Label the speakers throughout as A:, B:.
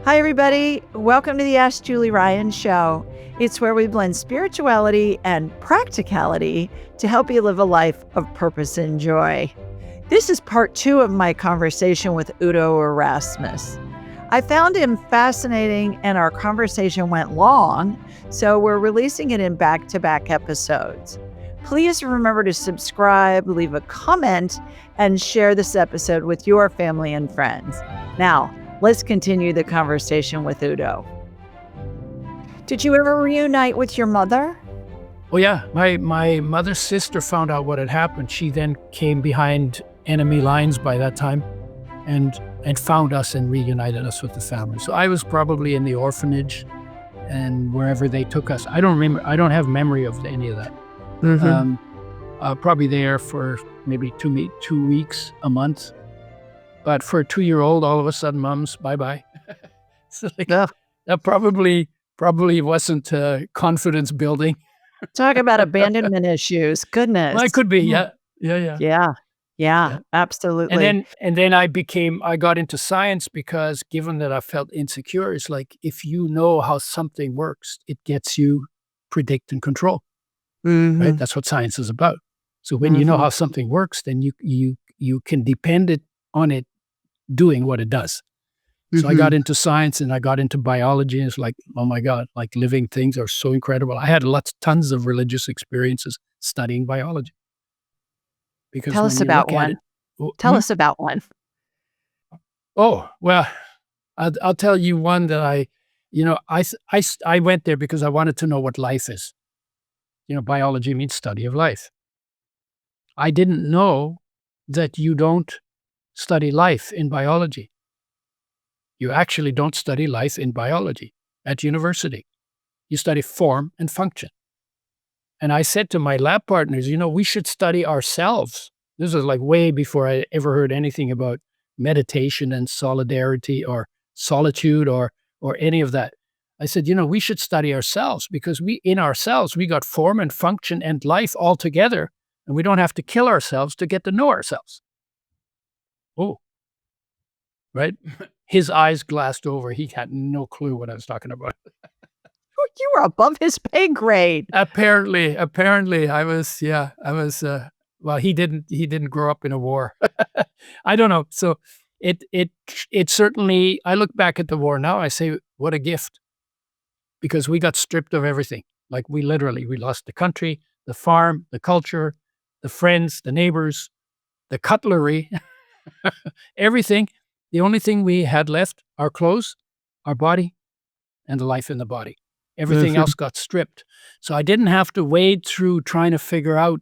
A: Hi, everybody. Welcome to the Ask Julie Ryan Show. It's where we blend spirituality and practicality to help you live a life of purpose and joy. This is part 2 of my conversation with Udo Erasmus. I found him fascinating and our conversation went long, so we're releasing it in back-to-back episodes. Please remember to subscribe, leave a comment, and share this episode with your family and friends. Now, let's continue the conversation with Udo. Did you ever reunite with your mother?
B: Oh yeah, my mother's sister found out what had happened. She then came behind enemy lines by that time and found us and reunited us with the family. So I was probably in the orphanage and wherever they took us. I don't remember. I don't have memory of any of that. Probably there for maybe 2 weeks, a month. But for a 2-year-old, all of a sudden, mom's bye-bye. So that probably wasn't confidence building.
A: Talk about abandonment issues. Goodness.
B: Well, it could be, yeah.
A: Yeah, absolutely.
B: And then I got into science because given that I felt insecure, it's like if you know how something works, it gets you predict and control. Right? That's what science is about. So when you know how something works, then you can depend on it doing what it does. So I got into science and I got into biology, and it's like, oh my God, like living things are so incredible. I had tons of religious experiences studying biology. Because
A: Tell us about one. Tell us about one.
B: Oh, well, I'll tell you one that I went there because I wanted to know what life is. Biology means study of life. I didn't know that you don't study life in biology. You actually don't study life in biology at university. You study form and function. And I said to my lab partners, we should study ourselves. This was like way before I ever heard anything about meditation and solidarity or solitude or any of that. I said, we should study ourselves because in ourselves, we got form and function and life all together, and we don't have to kill ourselves to get to know ourselves. Oh, right? His eyes glassed over. He had no clue what I was talking about.
A: You were above his pay grade.
B: Apparently I was, well, he didn't grow up in a war. I don't know. So it certainly, I look back at the war now, I say, what a gift. Because we got stripped of everything. Like we lost the country, the farm, the culture, the friends, the neighbors, the cutlery, everything. The only thing we had left, our clothes, our body, and the life in the body. Everything else got stripped. So I didn't have to wade through trying to figure out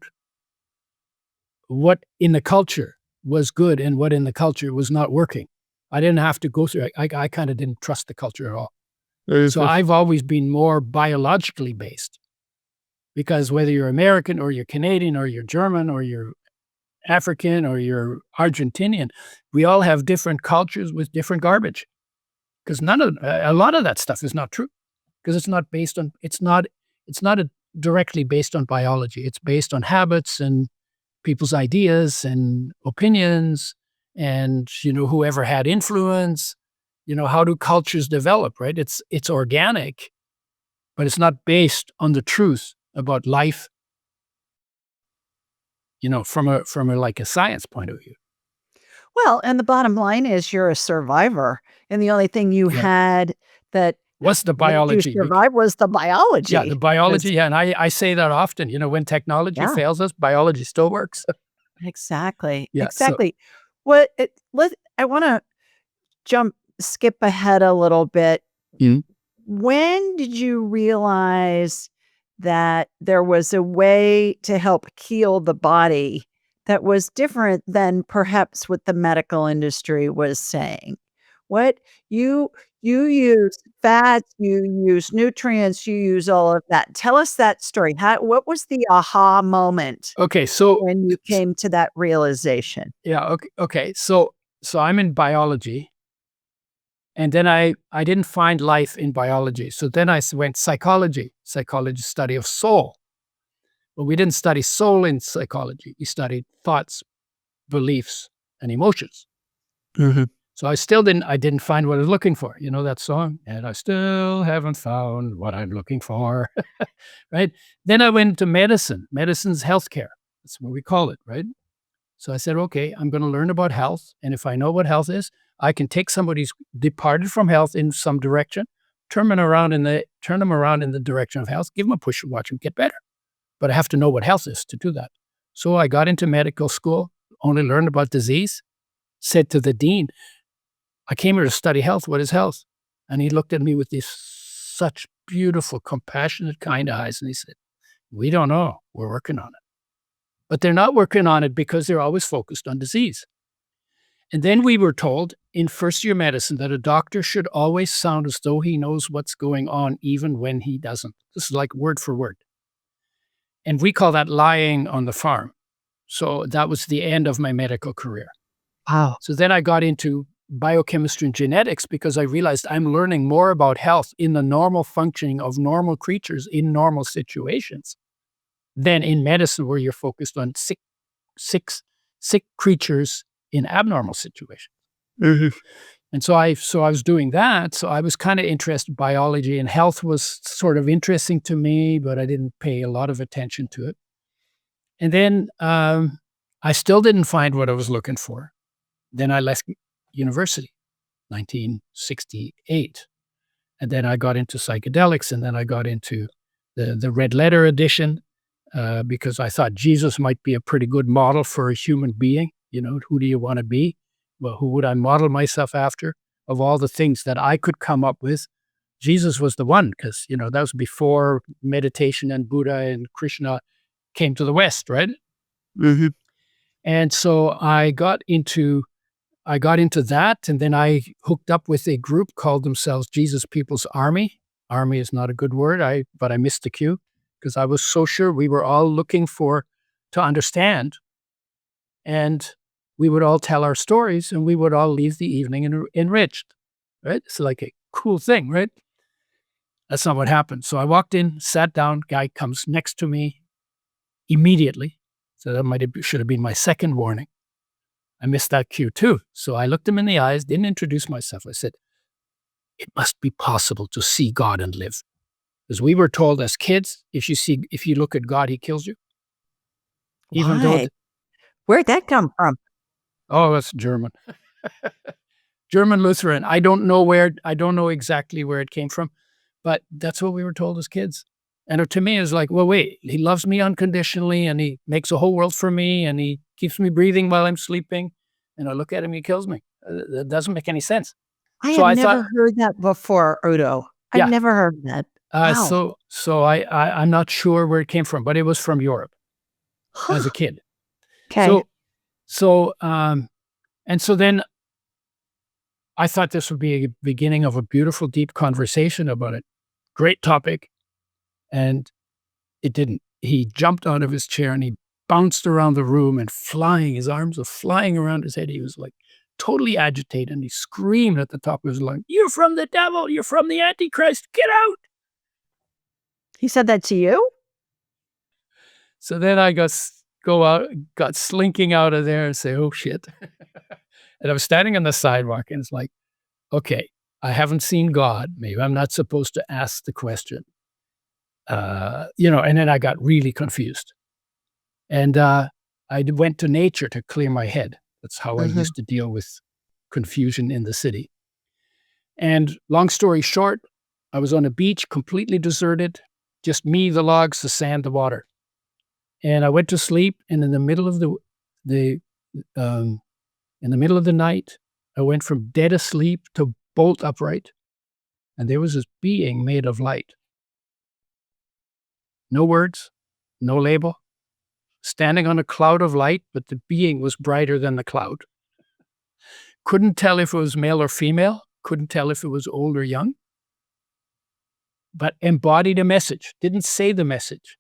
B: what in the culture was good and what in the culture was not working. I didn't have to go through it. I kind of didn't trust the culture at all. So I've always been more biologically based because whether you're American or you're Canadian or you're German or you're African or you're Argentinian, we all have different cultures with different garbage. Because a lot of that stuff is not true. Because it's not directly based on biology. It's based on habits and people's ideas and opinions and, whoever had influence, how do cultures develop, right? It's organic, but it's not based on the truth about life, from a like a science point of view.
A: Well, and the bottom line is you're a survivor. And the only thing you had that
B: was the biology.
A: You survive was the biology.
B: Yeah, the biology. Yeah, and I say that often. When technology fails us, biology still works.
A: Exactly.
B: Yeah,
A: exactly. I want to skip ahead a little bit. When did you realize that there was a way to help heal the body that was different than perhaps what the medical industry was saying? What you use fats, you use nutrients, you use all of that. Tell us that story. What was the aha moment?
B: Okay, so
A: when you came to that realization?
B: Yeah, okay. So I'm in biology, and then I didn't find life in biology. So then I went psychology study of soul. But we didn't study soul in psychology. We studied thoughts, beliefs, and emotions. So I didn't find what I was looking for. You know that song? And I still haven't found what I'm looking for, right? Then I went to medicine. Medicine's healthcare. That's what we call it, right? So I said, okay, I'm going to learn about health. And if I know what health is, I can take somebody who's departed from health in some direction, turn them around in the direction of health, give them a push and watch them get better. But I have to know what health is to do that. So I got into medical school, only learned about disease, said to the dean, I came here to study health. What is health? And he looked at me with these such beautiful, compassionate, kind eyes. And he said, we don't know. We're working on it. But they're not working on it because they're always focused on disease. And then we were told in first year medicine that a doctor should always sound as though he knows what's going on, even when he doesn't. This is like word for word. And we call that lying on the farm. So that was the end of my medical career.
A: Wow.
B: So then I got into biochemistry and genetics because I realized I'm learning more about health in the normal functioning of normal creatures in normal situations than in medicine, where you're focused on sick creatures in abnormal situations.
A: Mhm.
B: And so I was doing that. So I was kind of interested in biology, and health was sort of interesting to me, but I didn't pay a lot of attention to it. And then I still didn't find what I was looking for. Then I left university, 1968. And then I got into psychedelics, and then I got into the red letter edition because I thought Jesus might be a pretty good model for a human being. You know, who do you want to be? Well, who would I model myself after? Of all the things that I could come up with, Jesus was the one, because, you know, that was before meditation and Buddha and Krishna came to the West, right?
A: Mhm.
B: And so I got into that, and then I hooked up with a group called themselves Jesus People's Army. Army is not a good word, but I missed the cue because I was so sure we were all looking to understand, and we would all tell our stories, and we would all leave the evening enriched, right? It's like a cool thing, right? That's not what happened. So I walked in, sat down, guy comes next to me immediately. So that should have been my second warning. I missed that cue too. So I looked him in the eyes, didn't introduce myself. I said, it must be possible to see God and live. Because we were told as kids, if you look at God, he kills you. Even though,
A: Why? Where'd that come from?
B: oh, that's German. German Lutheran. I don't know exactly where it came from, but that's what we were told as kids. And to me, it's like, well, wait, he loves me unconditionally, and he makes a whole world for me, and he keeps me breathing while I'm sleeping. And I look at him, he kills me. That doesn't make any sense.
A: I
B: So
A: have
B: I thought,
A: never heard that before, Udo. I've
B: yeah.
A: never heard that. Wow.
B: I'm not sure where it came from, but it was from Europe as
A: Huh.
B: a kid.
A: Okay.
B: And so then I thought this would be a beginning of a beautiful, deep conversation about it. Great topic. And it didn't. He jumped out of his chair and he bounced around the room and his arms were flying around his head. He was like totally agitated, and he screamed at the top of his lungs, "You're from the devil. You're from the Antichrist. Get out."
A: He said that to you?
B: So then I got slinking out of there and say, "Oh shit." And I was standing on the sidewalk, and it's like, okay, I haven't seen God. Maybe I'm not supposed to ask the question. And then I got really confused. And went to nature to clear my head. That's how I
A: Mhm.
B: used to deal with confusion in the city. And long story short, I was on a beach, completely deserted, just me, the logs, the sand, the water. And I went to sleep, and in the middle of the um, in the middle of the night, I went from dead asleep to bolt upright, and there was this being made of light. No words, no label, standing on a cloud of light, but the being was brighter than the cloud. Couldn't tell if it was male or female, couldn't tell if it was old or young, but embodied a message. Didn't say the message,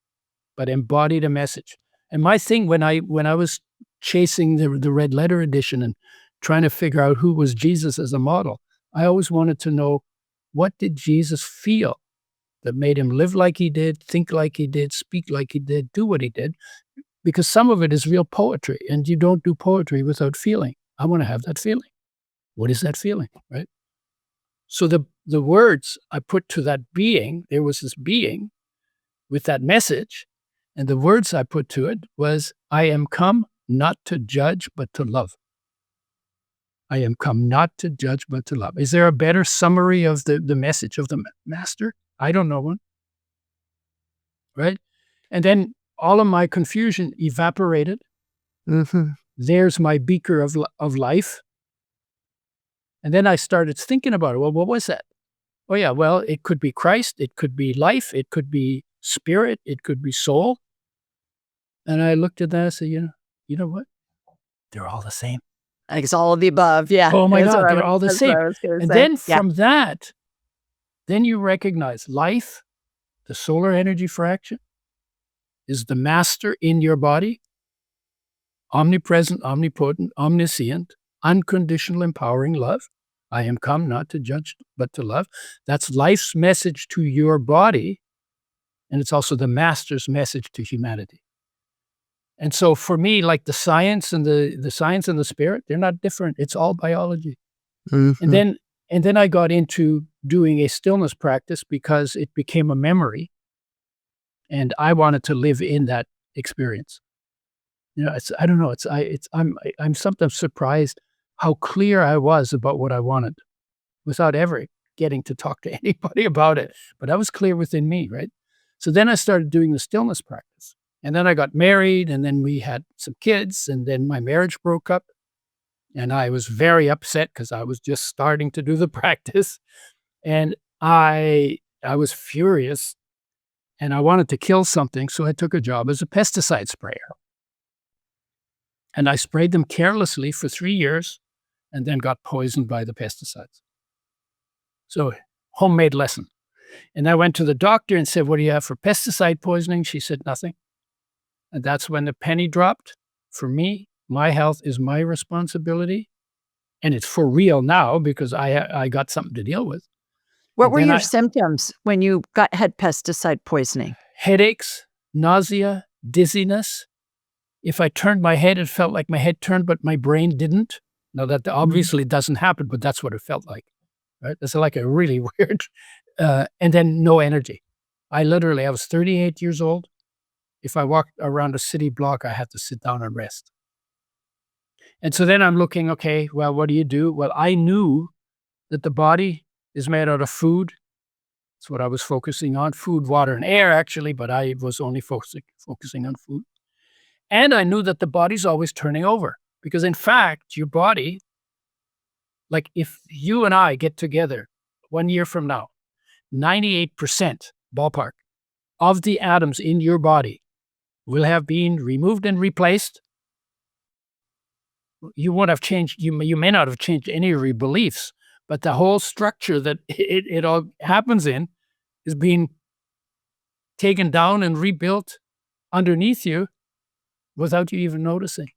B: but embodied a message. And my thing when I was chasing the red letter edition and trying to figure out who was Jesus as a model, I always wanted to know, what did Jesus feel that made him live like he did, think like he did, speak like he did, do what he did? Because some of it is real poetry, and you don't do poetry without feeling. I want to have that feeling. What is that feeling, right? So the words I put to that being, there was this being with that message, and the words I put to it was, I am come not to judge, but to love. I am come not to judge, but to love. Is there a better summary of the message of the master? I don't know one, right? And then all of my confusion evaporated.
A: Mm-hmm.
B: There's my beaker of life. And then I started thinking about it. Well, what was that? Oh, yeah, well, it could be Christ. It could be life. It could be spirit. It could be soul. And I looked at that and said, you know what? They're all the same.
A: I think it's all of the above. Yeah.
B: Oh, my
A: That's
B: God,
A: what
B: they're all the
A: that's
B: same.
A: what I was gonna
B: And
A: say.
B: then
A: Yeah.
B: from that, then you recognize life, the solar energy fraction, is the master in your body, omnipresent, omnipotent, omniscient, unconditional, empowering love. I am come not to judge, but to love. That's life's message to your body, and it's also the master's message to humanity. And so for me, like the science and the science and the spirit, they're not different. It's all biology.
A: Mm-hmm.
B: And then I got into doing a stillness practice because it became a memory, and I wanted to live in that experience. I don't know. I'm sometimes surprised how clear I was about what I wanted without ever getting to talk to anybody about it. But I was clear within me, right? So then I started doing the stillness practice. And then I got married, and then we had some kids, and then my marriage broke up. And I was very upset because I was just starting to do the practice. And I was furious, and I wanted to kill something. So I took a job as a pesticide sprayer. And I sprayed them carelessly for 3 years and then got poisoned by the pesticides. So homemade lesson. And I went to the doctor and said, what do you have for pesticide poisoning? She said, nothing. And that's when the penny dropped. For me, my health is my responsibility. And it's for real now because I got something to deal with.
A: What
B: And
A: were
B: then
A: your symptoms when you had pesticide poisoning?
B: headaches, nausea, dizziness. If I turned my head, it felt like my head turned, but my brain didn't. Now, that obviously doesn't happen, but that's what it felt like, right? That's like a really weird, and then no energy. I was 38 years old. If I walked around a city block, I had to sit down and rest. And so then I'm looking, okay, well, what do you do? Well, I knew that the body is made out of food. That's what I was focusing on, food, water, and air, actually, but I was only focusing on food. And I knew that the body's always turning over because, in fact, your body, like if you and I get together 1 year from now, 98% ballpark of the atoms in your body will have been removed and replaced. You won't have changed, you may not have changed any of your beliefs, but the whole structure that it all happens in is being taken down and rebuilt underneath you without you even noticing,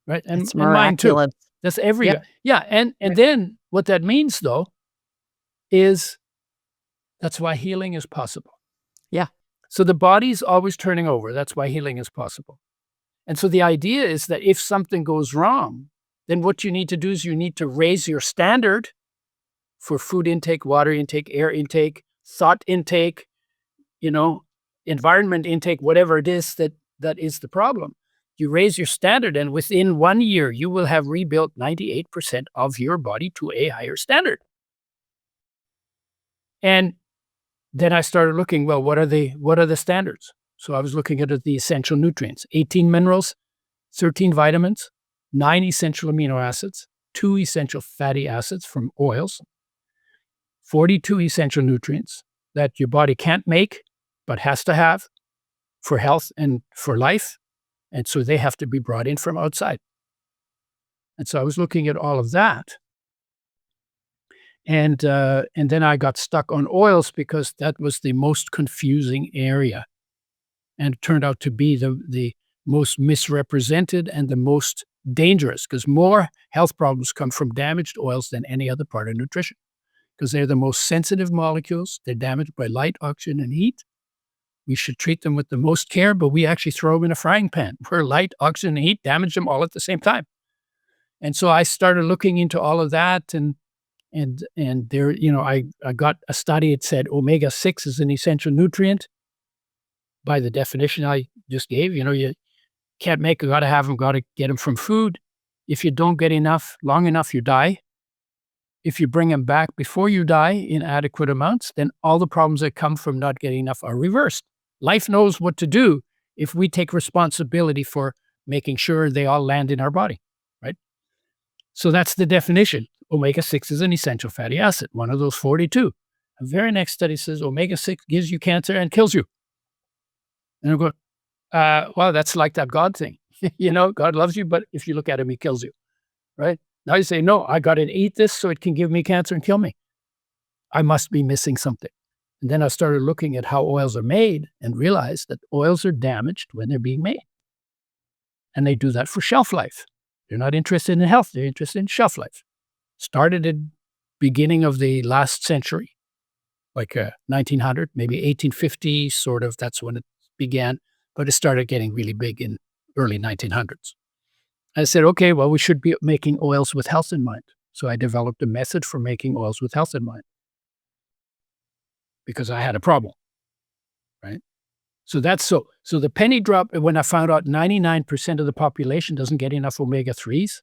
B: right?
A: It's
B: And mine too.
A: miraculous.
B: That's every
A: Yep.
B: yeah, and then what that means though is that's why healing is possible.
A: Yeah.
B: So the body's always turning over. That's why healing is possible. And so the idea is that if something goes wrong, then what you need to do is you need to raise your standard for food intake, water intake, air intake, thought intake, environment intake, whatever it is that is the problem. You raise your standard, and within 1 year, you will have rebuilt 98% of your body to a higher standard. And then I started looking, well, what are the standards? So I was looking at the essential nutrients, 18 minerals, 13 vitamins, 9 essential amino acids, 2 essential fatty acids from oils, 42 essential nutrients that your body can't make, but has to have for health and for life. And so they have to be brought in from outside. And so I was looking at all of that. And then I got stuck on oils because that was the most confusing area. And it turned out to be the most misrepresented and the most dangerous because more health problems come from damaged oils than any other part of nutrition because they're the most sensitive molecules. They're damaged by light, oxygen, and heat. We should treat them with the most care, but we actually throw them in a frying pan where light, oxygen, and heat damage them all at the same time. And so I started looking into all of that, and there, I got a study. It said omega-6 is an essential nutrient by the definition I just gave. You can't make, you got to have them, got to get them from food. If you don't get enough long enough, you die. If you bring them back before you die in adequate amounts, then all the problems that come from not getting enough are reversed. Life knows what to do if we take responsibility for making sure they all land in our body, right? So that's the definition. Omega-6 is an essential fatty acid, one of those 42. The very next study says omega-6 gives you cancer and kills you. And I go, well, that's like that God thing. God loves you, but if you look at him, he kills you, right? Now you say, no, I got to eat this so it can give me cancer and kill me. I must be missing something. And then I started looking at how oils are made and realized that oils are damaged when they're being made. And they do that for shelf life. They're not interested in health. They're interested in shelf life. Started at beginning of the last century, like 1900, maybe 1850, sort of. That's when it began. But it started getting really big in early 1900s. I said, okay, well, we should be making oils with health in mind. So I developed a method for making oils with health in mind because I had a problem, right? So that's so the penny drop, when I found out 99% of the population doesn't get enough omega-3s,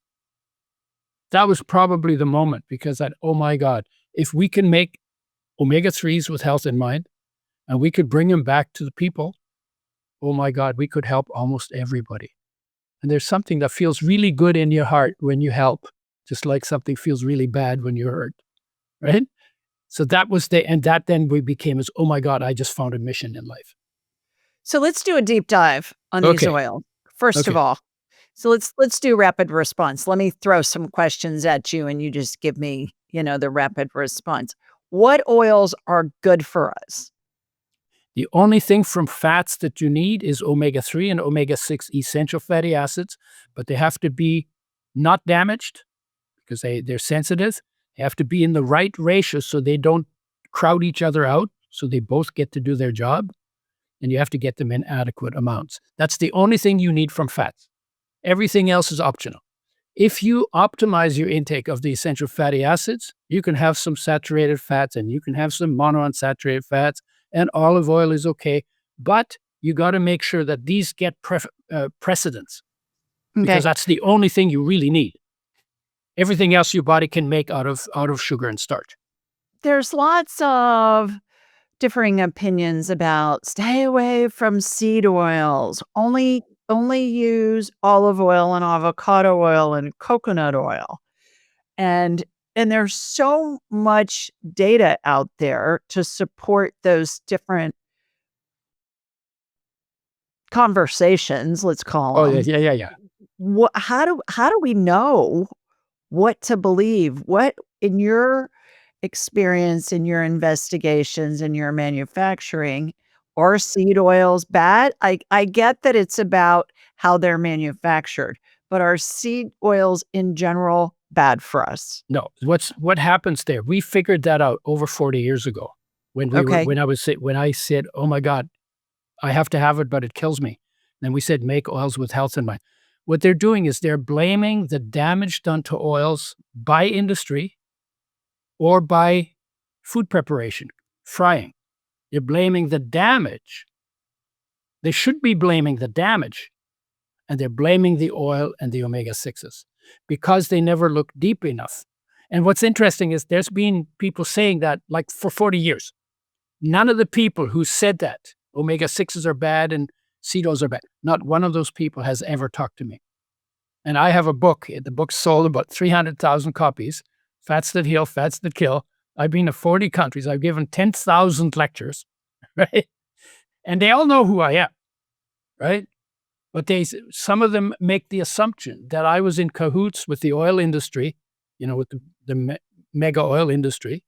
B: that was probably the moment, because oh my God, if we can make omega-3s with health in mind and we could bring them back to the people, oh my God, we could help almost everybody. And there's something that feels really good in your heart when you help, just like something feels really bad when you're hurt, right? So that was and that then we became as, oh my God, I just found a mission in life.
A: So let's do a deep dive on these oils. First of all, so let's do rapid response. Let me throw some questions at you and you just give me, the rapid response. What oils are good for us?
B: The only thing from fats that you need is omega-3 and omega-6 essential fatty acids, but they have to be not damaged because they're sensitive. They have to be in the right ratio so they don't crowd each other out, so they both get to do their job. And you have to get them in adequate amounts. That's the only thing you need from fats. Everything else is optional. If you optimize your intake of the essential fatty acids, you can have some saturated fats and you can have some monounsaturated fats, and olive oil is okay. But you got to make sure that these get precedence, because that's the only thing you really need. Everything else your body can make out of sugar and starch.
A: There's lots of differing opinions about stay away from seed oils. Only use olive oil and avocado oil and coconut oil. And there's so much data out there to support those different conversations, let's call them.
B: Oh, yeah.
A: How do we know what to believe? What, in your experience, in your investigations, in your manufacturing, are seed oils bad? I get that it's about how they're manufactured, but are seed oils in general bad for us?
B: No, what happens there? We figured that out over 40 years ago when I said, oh my God, I have to have it, but it kills me. Then we said, make oils with health in mind. What they're doing is they're blaming the damage done to oils by industry or by food preparation, frying. They're blaming the damage. They should be blaming the damage, and they're blaming the oil and the omega-6s because they never look deep enough. And what's interesting is there's been people saying that like for 40 years. None of the people who said that omega-6s are bad and seed oils are bad, not one of those people has ever talked to me. And I have a book. The book sold about 300,000 copies, Fats That Heal, Fats That Kill. I've been to 40 countries. I've given 10,000 lectures, right? And they all know who I am, right? But some of them make the assumption that I was in cahoots with the oil industry, with the mega oil industry.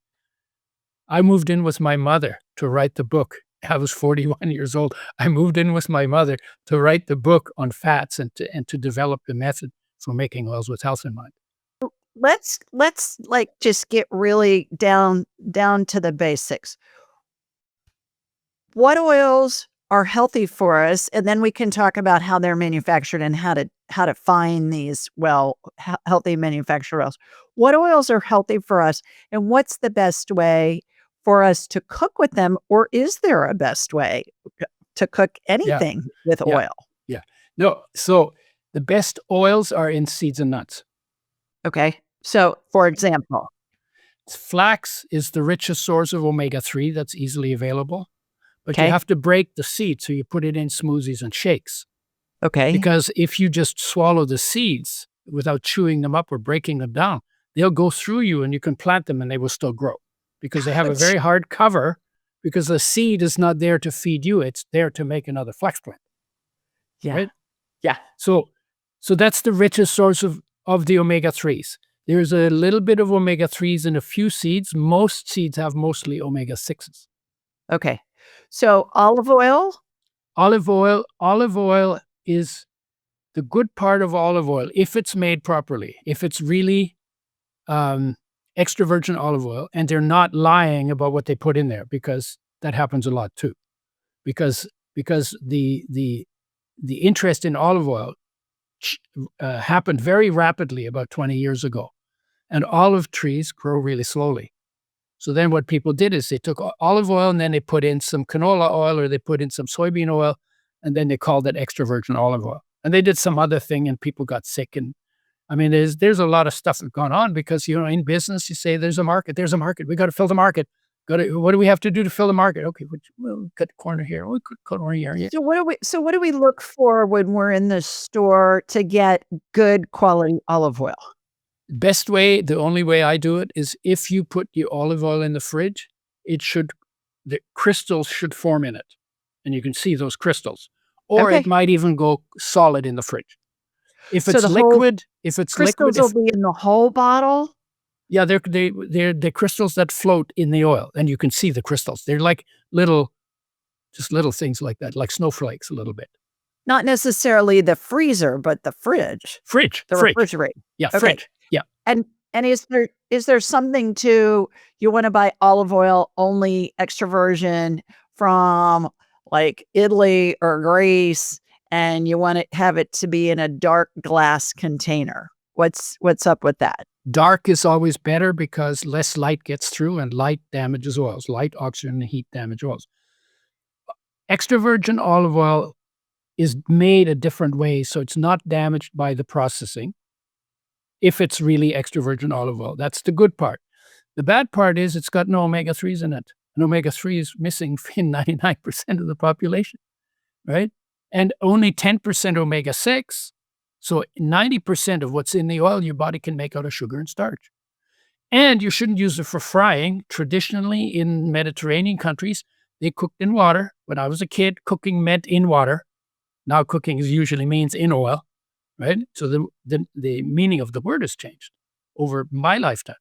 B: I moved in with my mother to write the book. I was 41 years old. I moved in with my mother to write the book on fats and to develop the method for making oils with health in mind.
A: Let's like just get really down to the basics. What oils are healthy for us? And then we can talk about how they're manufactured and how how to find these healthy manufactured oils. What oils are healthy for us, and what's the best way for us to cook with them, or is there a best way to cook
B: Yeah.
A: anything with
B: Yeah.
A: oil?
B: Yeah. No, so the best oils are in seeds and nuts.
A: Okay. So, for example,
B: Flax is the richest source of omega-3 that's easily available, but you
A: okay,
B: have to break the seed, so you put it in smoothies and shakes.
A: okay.
B: Because if you just swallow the seeds without chewing them up or breaking them down, they'll go through you and you can plant them and they will still grow because they have a
A: Ouch.
B: very hard cover because the seed is not there to feed you, it's there to make another flax plant,
A: Yeah.
B: right?
A: Yeah.
B: So that's the richest source of the omega-3s. There's a little bit of omega-3s in a few seeds. Most seeds have mostly omega-6s.
A: Okay. So, olive oil?
B: Olive oil is the good part of olive oil, if it's made properly, if it's really extra virgin olive oil, and they're not lying about what they put in there, because that happens a lot too. Because the interest in olive oil happened very rapidly about 20 years ago, and olive trees grow really slowly. So then what people did is they took olive oil and then they put in some canola oil or they put in some soybean oil, and then they called it extra virgin olive oil. And they did some other thing and people got sick. And I mean, there's a lot of stuff that's gone on because, in business, you say there's a market. We got to fill the market. What do we have to do to fill the market? Okay, we'll cut the corner here. We'll cut the corner here. Yeah.
A: So what do we look for when we're in the store to get good quality olive oil?
B: Best way, the only way I do it is if you put your olive oil in the fridge, the crystals should form in it. And you can see those crystals. Or it
A: Okay.
B: might even go solid in the fridge. If
A: So
B: it's
A: the whole
B: liquid,
A: crystals will be in the whole bottle?
B: yeah, they're the crystals that float in the oil, and you can see the crystals. They're like just little things like that, like snowflakes a little bit.
A: Not necessarily the freezer, but the fridge,
B: Fridge.
A: the refrigerator.
B: Yeah,
A: Okay.
B: fridge. Yeah.
A: And is there something to you wanna buy olive oil only extra virgin from, like, Italy or Greece, and you want it have it to be in a dark glass container? What's up with that?
B: Dark is always better because less light gets through, and light damages oils. Light, oxygen, and heat damage oils. Extra virgin olive oil is made a different way, so it's not damaged by the processing. If it's really extra virgin olive oil, that's the good part. The bad part is it's got no omega-3s in it. And omega-3 is missing in 99% of the population, right? And only 10% omega-6. So 90% of what's in the oil your body can make out of sugar and starch. And you shouldn't use it for frying. Traditionally, in Mediterranean countries, they cooked in water. When I was a kid, cooking meant in water. Now cooking usually means in oil, right? So the meaning of the word has changed over my lifetime.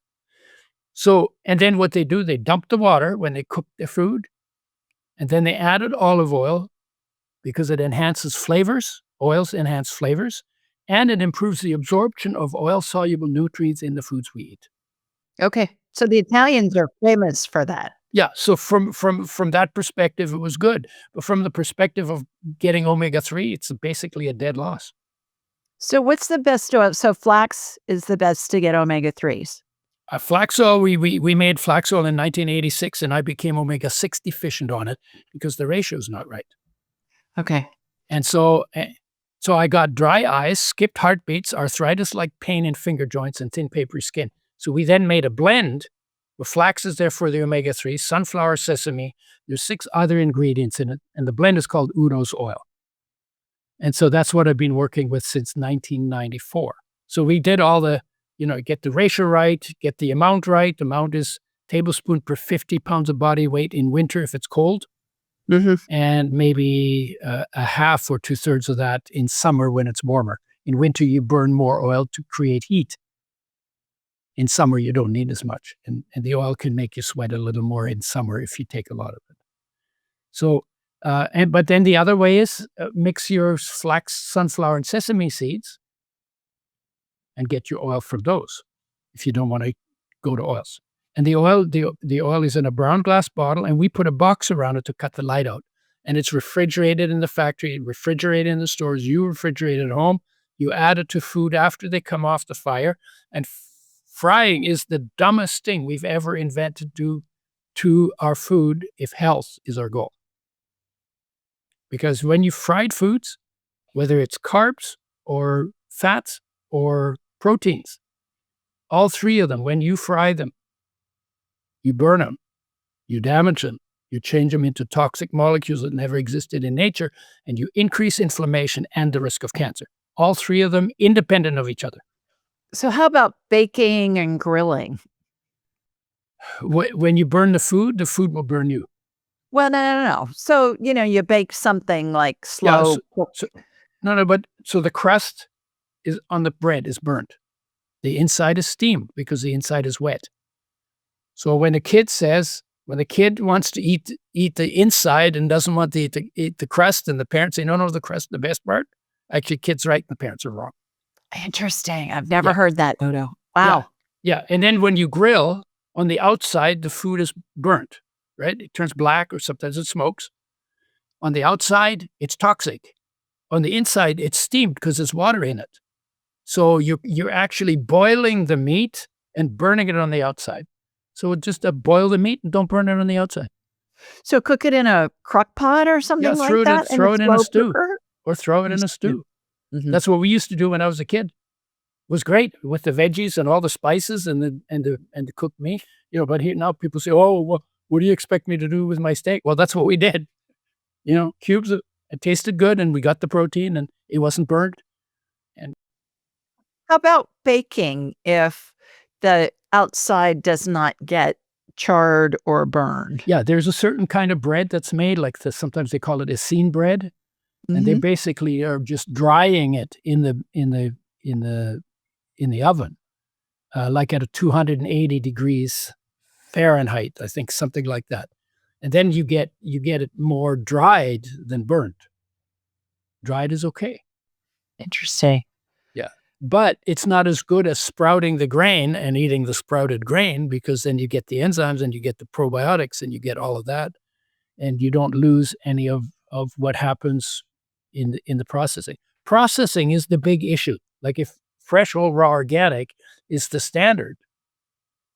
B: So, and then what they do, they dump the water when they cook the food, and then they added olive oil because it enhances flavors. Oils enhance flavors, and it improves the absorption of oil-soluble nutrients in the foods we eat.
A: Okay. So the Italians are famous for that.
B: Yeah, so from that perspective, it was good. But from the perspective of getting omega-3, it's basically a dead loss.
A: So what's the best oil? So flax is the best to get omega-3s.
B: Flax oil, we made flax oil in 1986, and I became omega-6 deficient on it because the ratio is not right.
A: Okay.
B: And so I got dry eyes, skipped heartbeats, arthritis-like pain in finger joints, and thin papery skin. So we then made a blend where flax is there for the omega-3, sunflower, sesame. There's 6 other ingredients in it, and the blend is called Udo's oil. And so that's what I've been working with since 1994. So we did all the, get the ratio right, get the amount right. The amount is tablespoon per 50 pounds of body weight in winter if it's cold, and maybe a half or 2/3 of that in summer when it's warmer. In winter, you burn more oil to create heat. In summer, you don't need as much. And the oil can make you sweat a little more in summer if you take a lot of it. So, but then the other way is mix your flax, sunflower, and sesame seeds and get your oil from those if you don't want to go to oils. And the oil is in a brown glass bottle, and we put a box around it to cut the light out. And it's refrigerated in the factory, refrigerated in the stores, you refrigerate at home. You add it to food after they come off the fire. And frying is the dumbest thing we've ever invented to do to our food if health is our goal. Because when you fried foods, whether it's carbs or fats or proteins, all three of them, when you fry them, you burn them, you damage them, you change them into toxic molecules that never existed in nature, and you increase inflammation and the risk of cancer. All three of them independent of each other.
A: So how about baking and grilling?
B: When you burn the food will burn you.
A: Well, no. So, you bake something like
B: Yeah.
A: slow cook.
B: So the crust is on the bread is burnt. The inside is steamed because the inside is wet. So when the kid wants to eat the inside and doesn't want to eat the crust, and the parents say, no, the crust is the best part. Actually, kid's right and the parents are wrong.
A: Interesting. I've never
B: Yeah.
A: heard that, Udo. Wow.
B: Yeah. And then when you grill, on the outside, the food is burnt, right? It turns black or sometimes it smokes. On the outside, it's toxic. On the inside, it's steamed because there's water in it. So you're actually boiling the meat and burning it on the outside. So just boil the meat and don't burn it on the outside.
A: So cook it in a crock pot or something like that?
B: Throw it in a stew.
A: Cooker?
B: Or throw it in a stew.
A: Mhm.
B: That's what we used to do when I was a kid. It was great with the veggies and all the spices and the cooked meat. But here now people say, "Oh, what do you expect me to do with my steak?" Well, that's what we did. Cubes. It tasted good, and we got the protein, and it wasn't burnt. And
A: How about baking if the outside does not get charred or burned?
B: yeah, there's a certain kind of bread that's made like this. Sometimes they call it Essene bread, and they
A: Mhm.
B: basically are just drying it in the oven, like at a 280 degrees Fahrenheit, I think, something like that. And then you get it more dried than burnt. Dried is okay.
A: Interesting.
B: Yeah. But it's not as good as sprouting the grain and eating the sprouted grain, because then you get the enzymes and you get the probiotics and you get all of that, and you don't lose any of what happens in the processing. Processing is the big issue. Like if fresh, whole, raw, organic is the standard,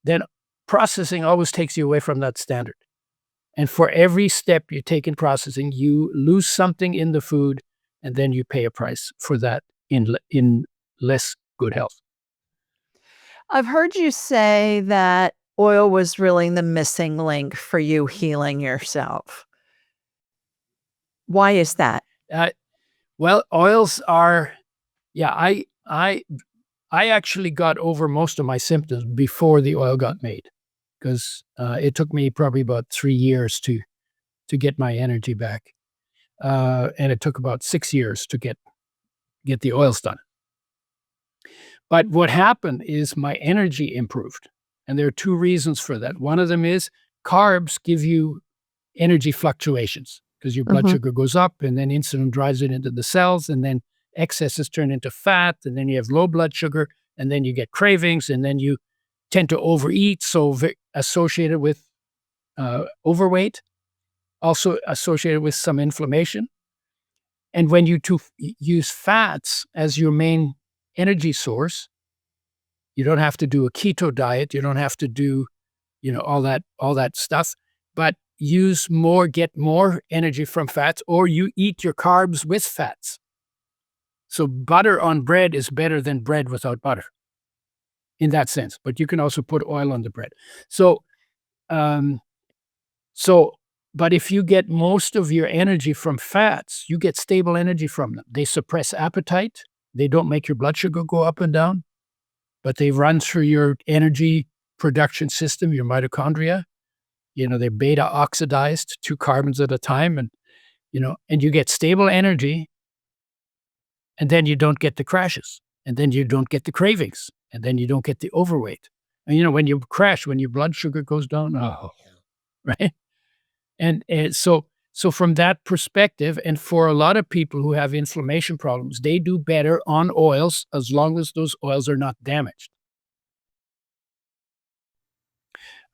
B: then processing always takes you away from that standard. And for every step you take in processing, you lose something in the food, and then you pay a price for that in less good health.
A: I've heard you say that oil was really the missing link for you healing yourself. Why is that?
B: Uh, well, oils are, yeah, I actually got over most of my symptoms before the oil got made, because it took me probably about 3 years to get my energy back, and it took about 6 years to get the oils done. But what happened is my energy improved, and there are 2 reasons for that. One of them is carbs give you energy fluctuations because your blood
A: Mhm.
B: sugar goes up, and then insulin drives it into the cells, and then excesses turn into fat, and then you have low blood sugar, and then you get cravings, and then you tend to overeat, so associated with overweight, also associated with some inflammation. And when you use fats as your main energy source, you don't have to do a keto diet. You don't have to do, all that stuff, but get more energy from fats, or you eat your carbs with fats. So butter on bread is better than bread without butter in that sense, but you can also put oil on the bread. So, um, but if you get most of your energy from fats, you get stable energy from them. They suppress appetite. They don't make your blood sugar go up and down, but they run through your energy production system, your mitochondria. They're beta oxidized 2 carbons at a time, and you get stable energy, and then you don't get the crashes, and then you don't get the cravings, and then you don't get the overweight. And when you crash, when your blood sugar goes down, right? And so from that perspective, and for a lot of people who have inflammation problems, they do better on oils as long as those oils are not damaged.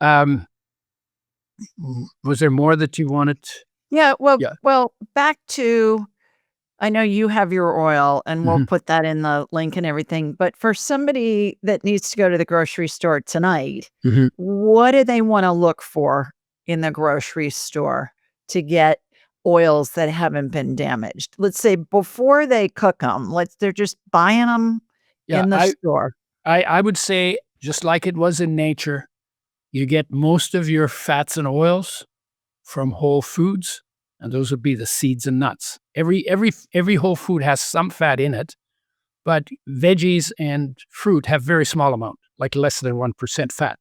B: Um, was there more that you wanted?
A: Yeah,
B: Yeah.
A: well, back to I know you have your oil, and we'll
B: Mhm.
A: put that in the link and everything, but for somebody that needs to go to the grocery store tonight,
B: Mhm.
A: what do they wanna look for in the grocery store to get oils that haven't been damaged? Let's say before they cook them, they're just buying them
B: Yeah,
A: in the
B: I
A: store.
B: I would say just like it was in nature, you get most of your fats and oils from whole foods, and those would be the seeds and nuts. Every whole food has some fat in it, but veggies and fruit have very small amount, like less than 1% fat.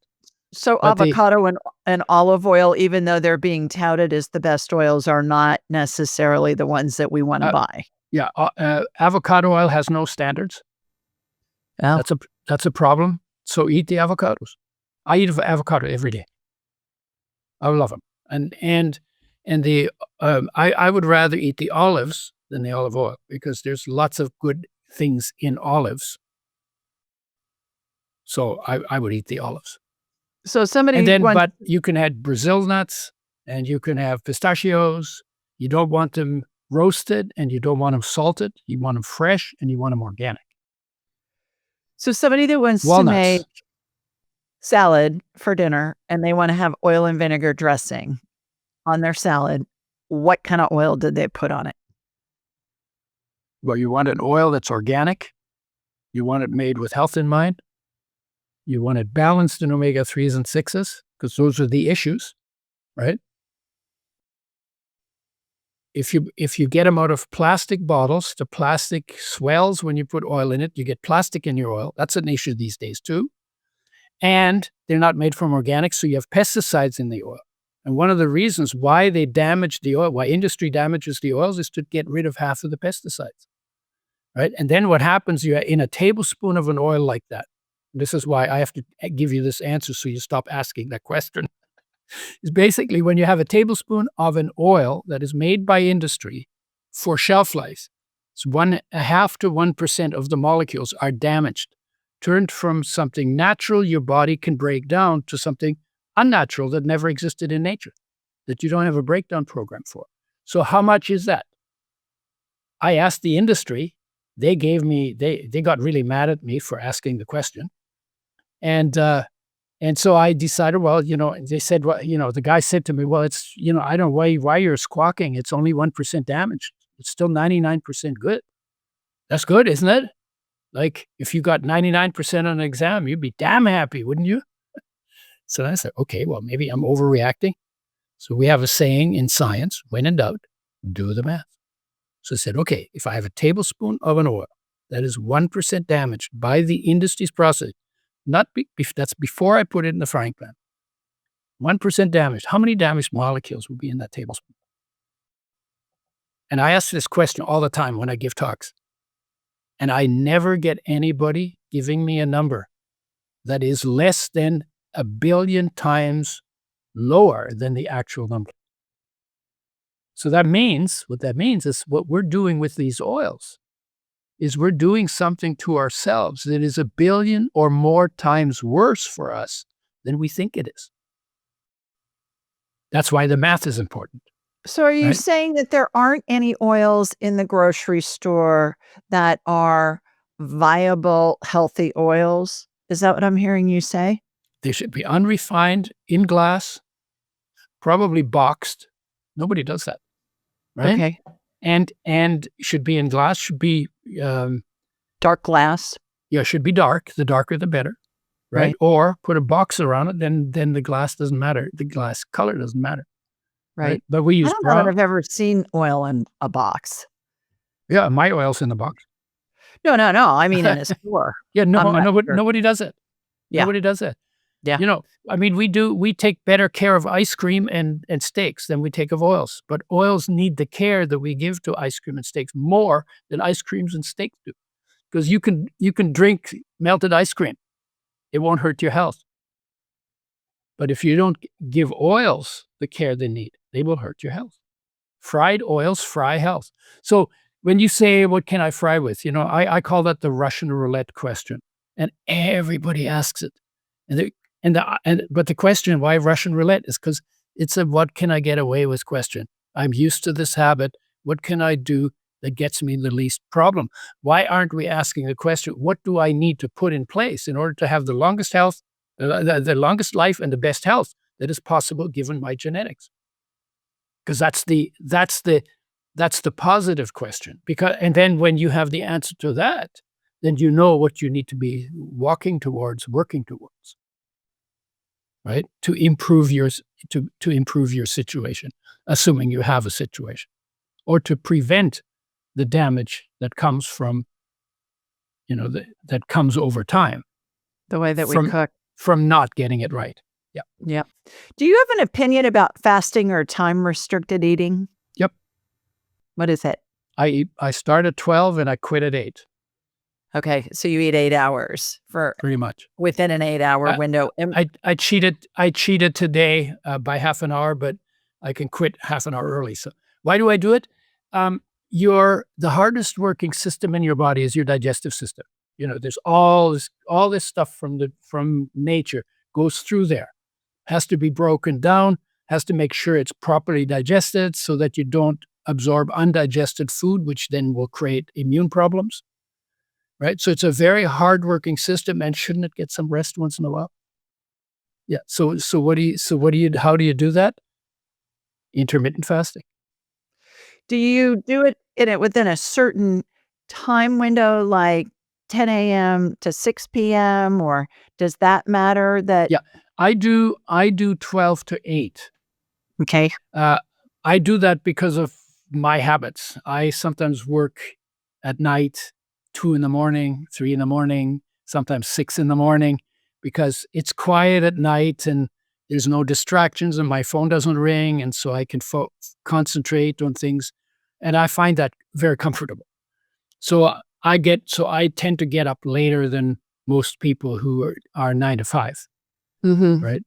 A: So
B: But they
A: avocado and olive oil, even though they're being touted as the best oils, are not necessarily the ones that we wanna
B: uh,
A: buy.
B: yeah, avocado oil has no standards.
A: Oh.
B: That's a problem. So eat the avocados. I eat avocado every day. I love them. And the I would rather eat the olives than the olive oil because there's lots of good things in olives. So I would eat the olives.
A: So
B: And
A: somebody
B: then,
A: wants
B: but you can add Brazil nuts and you can have pistachios. You don't want them roasted and you don't want them salted. You want them fresh and you want them organic.
A: so somebody that wants to make
B: Walnuts.
A: salad for dinner and they wanna have oil and vinegar dressing on their salad, what kinda oil did they put on it?
B: Well, you want an oil that's organic. You want it made with health in mind. You want it balanced in omega 3s and 6s because those are the issues, right? If you get them out of plastic bottles, the plastic swells when you put oil in it. You get plastic in your oil. That's an issue these days too. And they're not made from organic, so you have pesticides in the oil. And one of the reasons why they damage the oil, why industry damages the oils, is to get rid of half of the pesticides, right? And then what happens, you in a tablespoon of an oil like that. This is why I have to give you this answer so you stop asking that question. Is basically when you have a tablespoon of an oil that is made by industry for shelf life, it's 1/2 to 1% of the molecules are damaged, turned from something natural your body can break down to something unnatural that never existed in nature, that you don't have a breakdown program for. So how much is that? I asked the industry. They gave me, they got really mad at me for asking the question. And and so I decided, well, they said, well, the guy said to me, well, it's, I don't know why you're squawking. It's only 1% damage. It's still 99% good. That's good, isn't it? Like if you got 99% on an exam, you'd be damn happy, wouldn't you? So I said, okay, well, maybe I'm overreacting. So we have a saying in science, when in doubt, do the math. So I said, okay, if I have a tablespoon of an oil that is 1% damaged by the industry's process, not that's before I put it in the frying pan, 1% damaged. How many damaged molecules will be in that tablespoon? And I ask this question all the time when I give talks. And I never get anybody giving me a number that is less than 1 billion times lower than the actual number. So what that means is what we're doing with these oils is we're doing something to ourselves that is 1 billion or more times worse for us than we think it is. That's why the math is important,
A: So are you
B: right?
A: saying that there aren't any oils in the grocery store that are viable, healthy oils? Is that what I'm hearing you say?
B: They should be unrefined, in glass, probably boxed. Nobody does that, right?
A: Okay.
B: And should be in glass, should be,
A: Dark glass,
B: should be dark. The darker, the better, right?
A: right,
B: Or put a box around it, then the glass doesn't matter. The glass color doesn't matter, right?
A: right.
B: But we
A: I
B: use
A: don't know that
B: brown.
A: I've ever seen oil in a box.
B: Yeah, my oil's in the box.
A: No, no, no, I mean in a store.
B: Yeah,
A: I'm not sure.
B: nobody does it.
A: Yeah,
B: Nobody does it.
A: yeah,
B: I mean, we take better care of ice cream and steaks than we take of oils, but oils need the care that we give to ice cream and steaks more than ice creams and steaks do. Because you can drink melted ice cream. It won't hurt your health. But if you don't give oils the care they need, they will hurt your health. Fried oils fry health. So when you say, what can I fry with? I call that the Russian roulette question. And everybody asks it. But the question, why Russian roulette, is because it's a what can I get away with question. I'm used to this habit. What can I do that gets me the least problem? Why aren't we asking the question, what do I need to put in place in order to have the longest health, the longest life and the best health that is possible given my genetics? Because that's the positive question. And then when you have the answer to that, then you know what you need to be working towards, right? To improve your situation, assuming you have a situation, or to prevent the damage that comes from, that comes over time.
A: The way that we cook.
B: From not getting it right. Yeah.
A: Yeah. Do you have an opinion about fasting or time-restricted eating?
B: Yep.
A: What is it?
B: I start at 12 and I quit at 8.
A: Okay, so you eat 8 hours
B: pretty much
A: within an 8-hour window.
B: I cheated today by half an hour, but I can quit half an hour early. So why do I do it? The hardest working system in your body is your digestive system. There's all this stuff from nature goes through there, has to be broken down, has to make sure it's properly digested so that you don't absorb undigested food, which then will create immune problems. Right. So it's a very hardworking system, and shouldn't it get some rest once in a while? Yeah. So how do you do that? Intermittent fasting.
A: Do you do it within a certain time window, like 10 a.m. to 6 p.m., or does that matter?
B: Yeah, I do 12 to 8.
A: Okay.
B: I do that because of my habits. I sometimes work at night, 2 in the morning, 3 in the morning, sometimes 6 in the morning, because it's quiet at night and there's no distractions and my phone doesn't ring. And so I can concentrate on things. And I find that very comfortable. So I tend to get up later than most people who are 9 to 5.
A: Mm-hmm.
B: Right.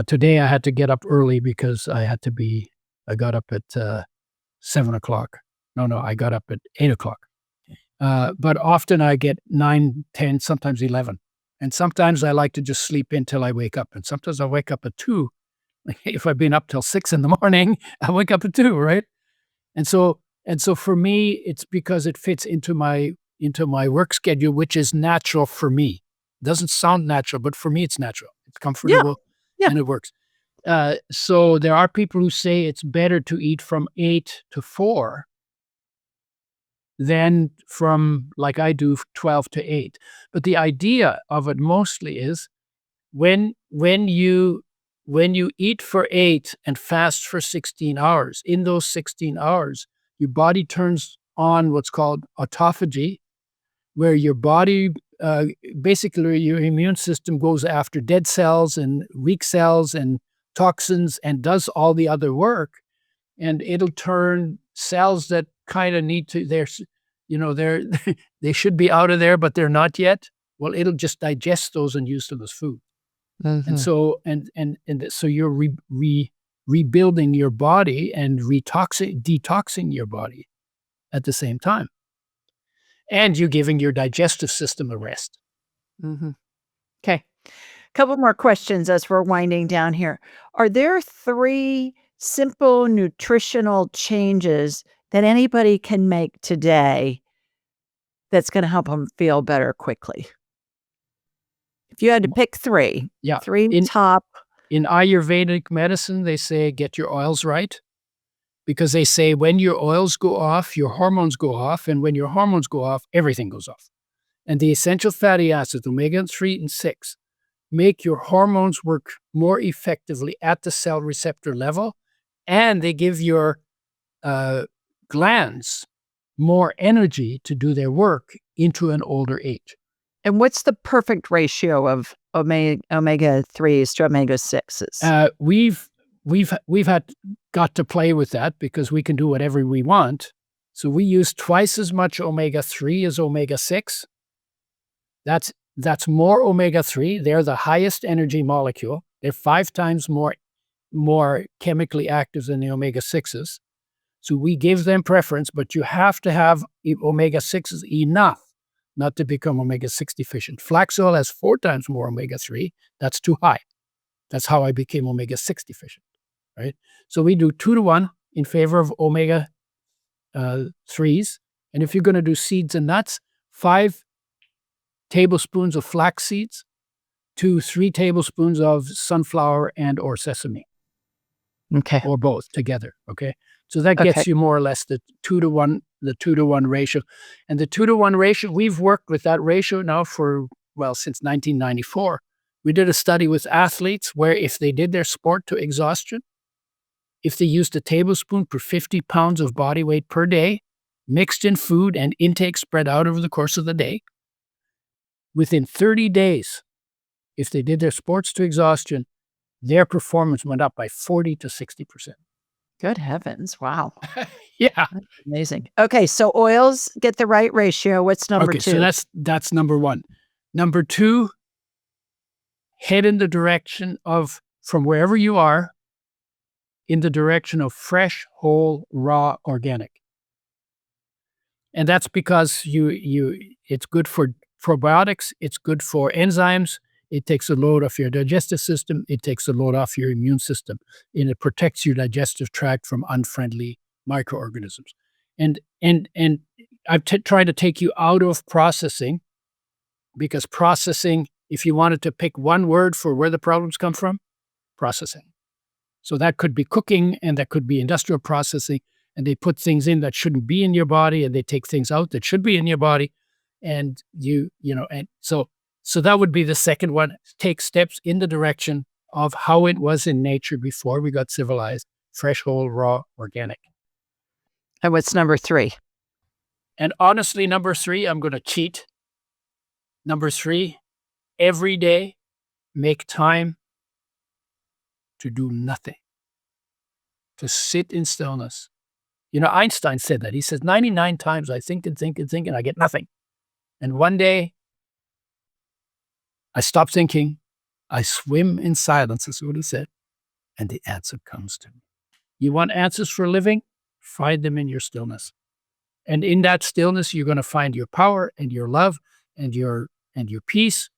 B: Today I had to get up early because I got up at 7 o'clock. No, I got up at 8 o'clock. But often I get 9, 10, sometimes 11. And sometimes I like to just sleep in till I wake up. And sometimes I wake up at 2. If I've been up till 6 in the morning, I wake up at 2, right? And so for me, it's because it fits into my work schedule, which is natural for me. It doesn't sound natural, but for me, it's natural. It's comfortable and it works. So there are people who say it's better to eat from 8 to 4 than from, like I do, 12 to 8. But the idea of it mostly is when you eat for 8 and fast for 16 hours, in those 16 hours, your body turns on what's called autophagy, where your body, basically your immune system goes after dead cells and weak cells and toxins and does all the other work. And it'll turn cells that kind of need to, they should be out of there, but they're not yet. Well, it'll just digest those and use them as food. Mm-hmm. And so, so you're rebuilding your body and detoxing your body at the same time. And you're giving your digestive system a rest.
A: Mm-hmm. Okay. Couple more questions as we're winding down here. Are there 3 simple nutritional changes that anybody can make today that's going to help them feel better quickly? If you had to pick 3, 3 top.
B: In Ayurvedic medicine, they say get your oils right, because they say when your oils go off, your hormones go off, and when your hormones go off, everything goes off. And the essential fatty acids, omega-3 and 6, make your hormones work more effectively at the cell receptor level, and they give your glands more energy to do their work into an older age.
A: And what's the perfect ratio of omega-3s to omega-6s?
B: We've got to play with that because we can do whatever we want. So we use twice as much omega-3 as omega-6. That's more omega-3. They're the highest energy molecule. They're 5 times more chemically active than the omega-6s. So we give them preference, but you have to have omega-6s enough not to become omega-6 deficient. Flax oil has 4 times more omega-3. That's too high. That's how I became omega-6 deficient, right? So we do 2 to 1 in favor of omega-3s And if you're going to do seeds and nuts, 5 tablespoons of flax seeds to 3 tablespoons of sunflower and or sesame,
A: Okay.
B: or both together. Okay. So that
A: Okay.
B: gets you more or less the 2-to-1 ratio. And the 2-to-1 ratio, we've worked with that ratio now since 1994. We did a study with athletes where if they did their sport to exhaustion, if they used a tablespoon per 50 pounds of body weight per day, mixed in food and intake spread out over the course of the day, within 30 days, if they did their sports to exhaustion, their performance went up by 40 to 60%.
A: Good heavens. Wow.
B: Yeah.
A: That's amazing. Okay. So oils get the right ratio. What's number
B: Okay,
A: 2?
B: so that's number 1. Number 2, head in the direction of, from wherever you are, in the direction of fresh, whole, raw, organic. And that's because it's good for probiotics, it's good for enzymes, it takes a load off your digestive system, it takes a load off your immune system, and it protects your digestive tract from unfriendly microorganisms. And I've tried to take you out of processing, because processing, if you wanted to pick one word for where the problems come from, processing. So that could be cooking and that could be industrial processing, and they put things in that shouldn't be in your body and they take things out that should be in your body. And so that would be the second one. Take steps in the direction of how it was in nature before we got civilized: fresh, whole, raw, organic.
A: And what's number 3?
B: And honestly, number 3, I'm going to cheat. Number 3, every day, make time to do nothing, to sit in stillness. Einstein said that. He says, 99 times I think and think and think, and I get nothing. And one day, I stop thinking, I swim in silence, is what he said, and the answer comes to me. You want answers for living? Find them in your stillness. And in that stillness, you're going to find your power and your love and your peace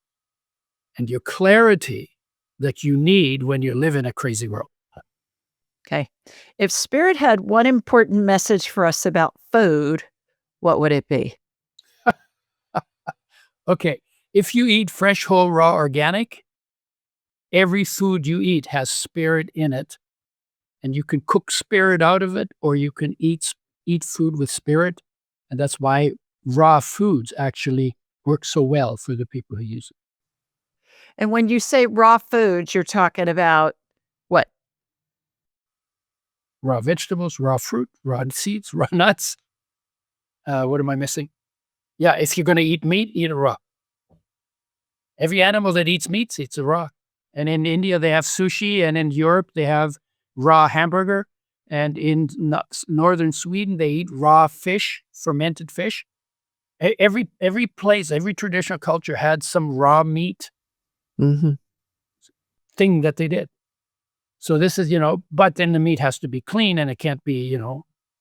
B: and your clarity that you need when you live in a crazy world.
A: Okay. If spirit had one important message for us about food, what would it be?
B: Okay. If you eat fresh, whole, raw, organic, every food you eat has spirit in it. And you can cook spirit out of it, or you can eat food with spirit. And that's why raw foods actually work so well for the people who use it.
A: And when you say raw foods, you're talking about what?
B: Raw vegetables, raw fruit, raw seeds, raw nuts. What am I missing? Yeah, if you're going to eat meat, eat it raw. Every animal that eats meat eats it raw. And in India, they have sushi, and in Europe, they have raw hamburger. And in northern Sweden, they eat raw fish, fermented fish. Every place, every traditional culture had some raw meat thing that they did. So this is, but then the meat has to be clean and it can't be,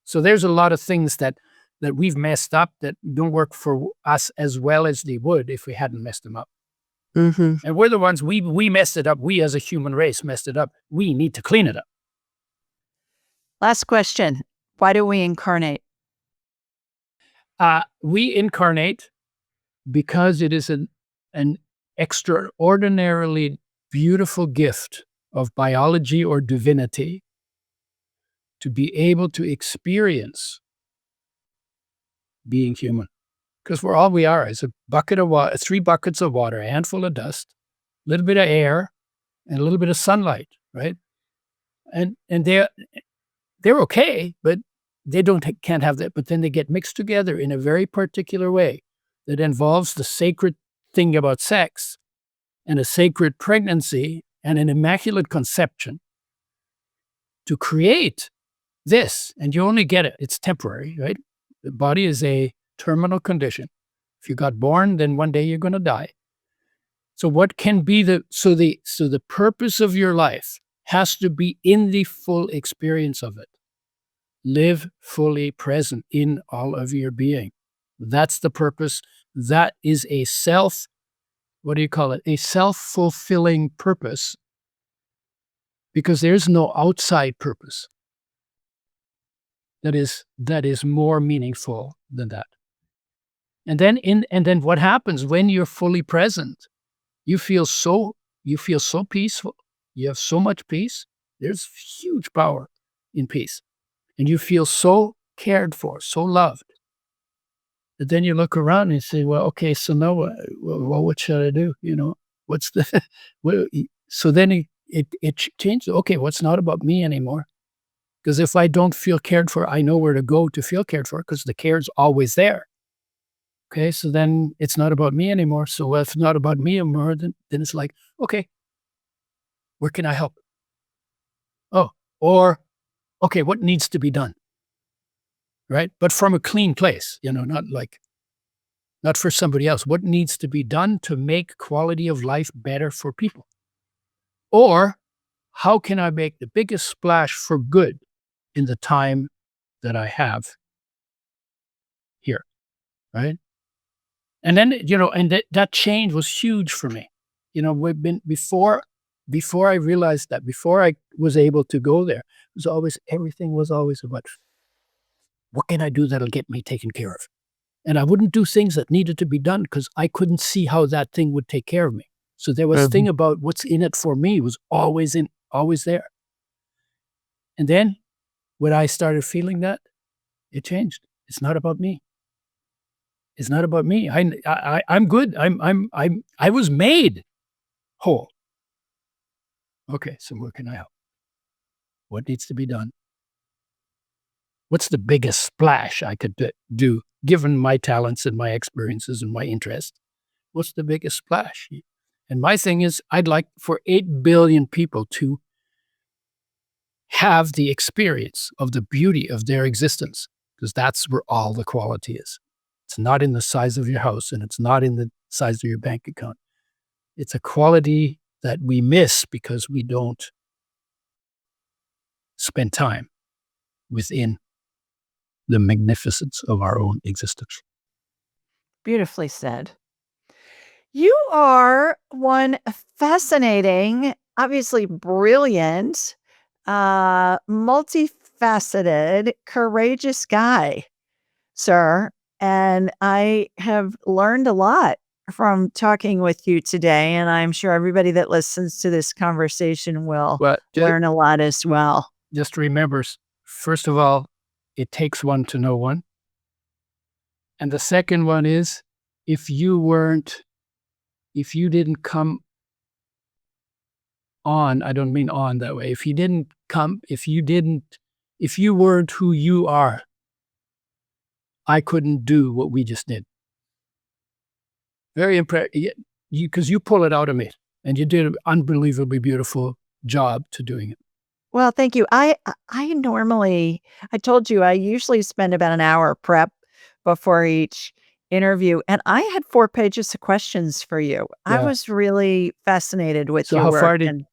B: So there's a lot of things that we've messed up that don't work for us as well as they would if we hadn't messed them up. And we're the ones, we messed it up. We as a human race messed it up. We need to clean it up.
A: Last question. Why do we incarnate?
B: We incarnate because it is an extraordinarily beautiful gift of biology or divinity to be able to experience being human. Because all we are is a bucket of water, 3 buckets of water, a handful of dust, a little bit of air, and a little bit of sunlight, right? And they're okay, but they can't have that. But then they get mixed together in a very particular way that involves the sacred thing about sex and a sacred pregnancy and an immaculate conception to create this. And you only get it. It's temporary, right? The body is a terminal condition. If you got born, then one day you're going to die. So what can be the purpose of your life has to be in the full experience of it. Live fully present in all of your being. That's the purpose. That is a self-fulfilling purpose, because there's no outside purpose. that is more meaningful than that. And then what happens when you're fully present? You feel so peaceful. You have so much peace. There's huge power in peace. And you feel so cared for, so loved. But then you look around and you say, well, okay, so now what should I do? What's the, so then it changes. Okay, what's not about me anymore? Because if I don't feel cared for, I know where to go to feel cared for because the care is always there. Okay, so then it's not about me anymore. So if it's not about me anymore, then it's like, okay, where can I help? Oh, or, okay, what needs to be done? Right? But from a clean place, not for somebody else. What needs to be done to make quality of life better for people? Or how can I make the biggest splash for good in the time that I have here? Right? And then, and that change was huge for me. We've been before I realized that, before I was able to go there, everything was always about what can I do that'll get me taken care of? And I wouldn't do things that needed to be done because I couldn't see how that thing would take care of me. So there was a thing about what's in it for me was always there. And then when I started feeling that, it changed. It's not about me. It's not about me. I'm good. I was made whole. Okay, so where can I help? What needs to be done? What's the biggest splash I could do, given my talents and my experiences and my interests? What's the biggest splash? And my thing is, I'd like for 8 billion people to have the experience of the beauty of their existence, because that's where all the quality is. It's not in the size of your house, and it's not in the size of your bank account. It's a quality that we miss because we don't spend time within the magnificence of our own existence.
A: Beautifully said. You are one fascinating, obviously brilliant, multifaceted, courageous guy, sir. And I have learned a lot from talking with you today. And I'm sure everybody that listens to this conversation will
B: Well,
A: learn a lot as well.
B: just remember, first of all, it takes one to know one. And the second one is, if you didn't come on, I don't mean on that way. If you weren't who you are, I couldn't do what we just did. Very impressive, because you pull it out of me, and you did an unbelievably beautiful job to doing it.
A: Well, thank you. I told you I usually spend about an hour prep before each interview, and I had 4 pages of questions for you. I
B: Yeah.
A: was really fascinated with
B: So
A: your
B: how
A: work.
B: far did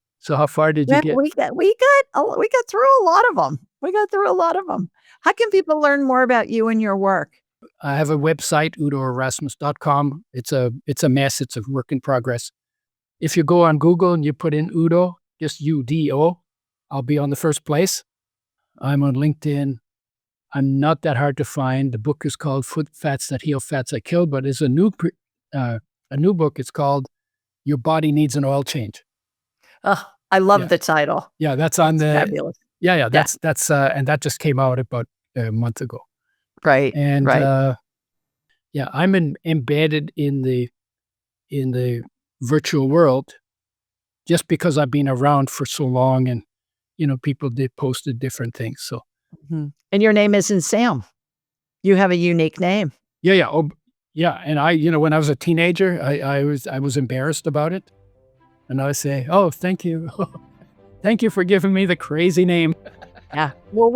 B: you get?
A: We got through a lot of them. We got through a lot of them. How can people learn more about you and your work?
B: I have a website, udoerasmus.com. It's a mess. It's a work in progress. If you go on Google and you put in Udo, just UDO, I'll be on the first place. I'm on LinkedIn. I'm not that hard to find. The book is called Food Fats That Heal Fats That Kill, but it's a new book. It's called Your Body Needs an Oil Change.
A: Oh, I love the title.
B: Yeah, that's on the
A: Fabulous.
B: Yeah, that's and that just came out about a month ago.
A: Right.
B: And
A: right.
B: I'm embedded in the virtual world just because I've been around for so long, and people did posted different things. So
A: Mhm. And your name isn't Sam. You have a unique name.
B: yeah. Oh, yeah. And I, when I was a teenager, I was embarrassed about it, and I would say, "Oh, thank you, thank you for giving me the crazy name."
A: Yeah. Well,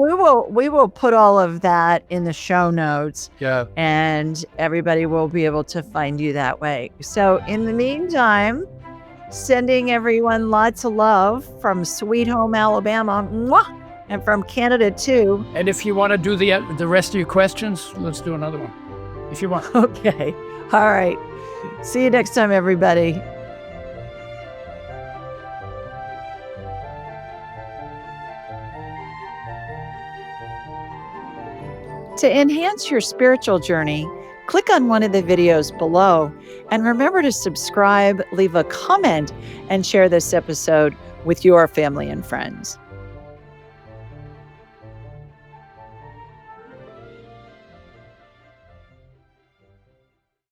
A: we will put all of that in the show notes.
B: Yeah.
A: And everybody will be able to find you that way. So in the meantime, sending everyone lots of love from Sweet Home, Alabama. Mwah! And from Canada too.
B: And if you want to do the rest of your questions, let's do another one. If you want.
A: Okay. All right. See you next time, everybody. To enhance your spiritual journey, click on one of the videos below and remember to subscribe, leave a comment, and share this episode with your family and friends.